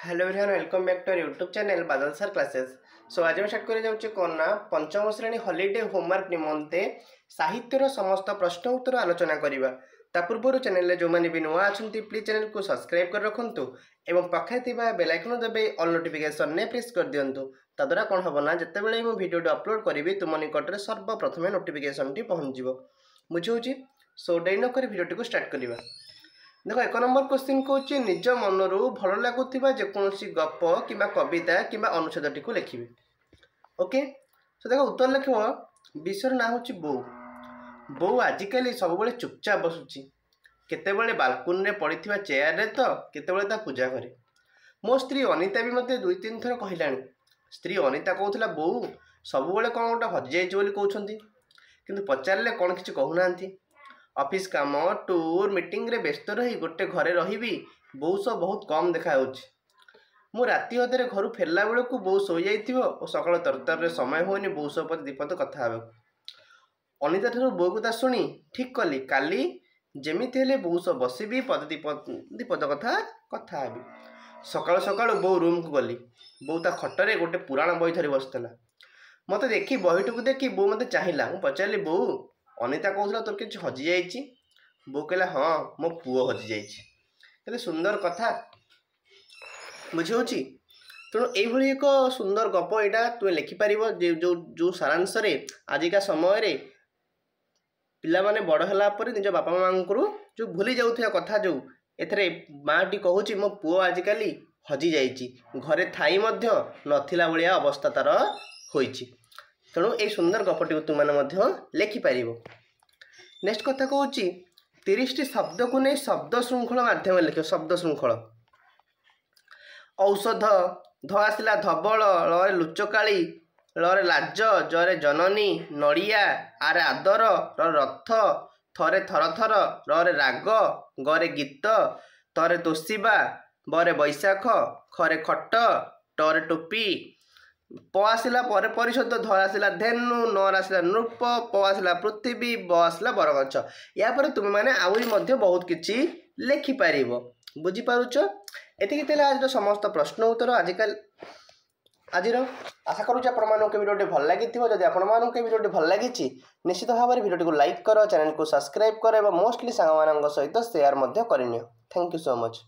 Hello everyone welcome back to YouTube channel Badal sir classes. So आज मैं start कर जाऊँ कौन ना पंचम श्रेणी हॉलिडे होमवर्क निमंते साहित्यर समस्त प्रश्न उत्तर आलोचना करवा। ता पूर्व चैनल जो मैंने भी नुआ अच्छा प्लीज चैनल को सब्सक्राइब कर रखुँ और पाखे बेल आइकन देवे ऑल नोटिफिकेशन ने प्रेस कर दिंतु। तद्वारा कौन हम ना जिते मुझे भिडियो अपलोड करी तुम निकट में सर्वप्रथमे नोटिफिकेशन टी पहुँच बुझे। सो डेरी नक भिडियो स्टार्ट करवा। देख एक नंबर क्वेश्चन कौन निज मनरू भल लगुवा जेकोसी गप कि कविता कि अनुच्छेद को लिखिए। ओके सो देख उत्तर लिख विषय ना हूँ बो। बो आजिकल सब चुपचाप बसुची केतेबेले बालकुनी पड़ी चेयर रे तो केतेबेले पूजा करे। मो स्त्री अनिता भी मत दुई तीन थर कहला। स्त्री अनिता कहूला बो सब कौन गोटे हजि जाइए कहते कि पचारे कौन किसी कहूना। ऑफिस काम टूर मीटिंग रे व्यस्त रही गोटे घरे रही बो सो बहुत कम देखा मु राति अधे घर फेरला बेलू बो शो जा और सका तरतर समय होनी बो सो दीपद कथा अनिता ठार बो कथा शुणी ठीक कली काली जमी बो सो बसबी पद दीपद कथा कथा सका सका बो रूम को गली। बो ता खटरे गोटे पुराण बही धरी बसला। मत देखी बहीटू देखी बो मत चाहिला। मु पचारि बो अनिता कहला तोर किसी हजि जाइए। बो कहला हाँ मो पुओ हजि जाइए। सुंदर कथा बुझे। तेणु यही एक सुंदर गप यहाँ तुम लिखिपार जो जो सारांश आजिका समय पिला माने बड़ होला पर निज बापा माँ को जो भूली जाऊा कथा जो एथरे माँ टी कहूँ मो पुओ आजिकल हजि जाइए घरे थी नथिला भाया अवस्था तार होइछि। तेणु ये सुंदर गपटी तुमने लिखिपार। नेक्स्ट कथा कहूँ 30टी शब्द को नहीं शब्द श्रृंखला माध्यम लिख। शब्द श्रृंखला औषध ध आसला धबल रे लुचकाली रे लाज जरे जननी नड़िया आरे आदर रथ थरे थर थर रे राग गरे गीत तरे तोषिबा बरे बैशाख खरे खट टरे टोपी प आसला पर परिषद ध आसला धेनु न आसला नृप प आसला पृथ्वी ब आसला बरगछ। या पर तुम मैंने आहरी बहुत किसी लिखिपार बुझीपारुच। एति आज समस्त प्रश्न उत्तर आजिकल आज आशा करुँच आपको भिडियो भल लगी। जब आपको भिडियो भल लगी निश्चित भाव में भिडियो को लाइक कर चैनल को सब्सक्राइब कर मोस्टली सांग सहित सेयार करनी। Thank you so much.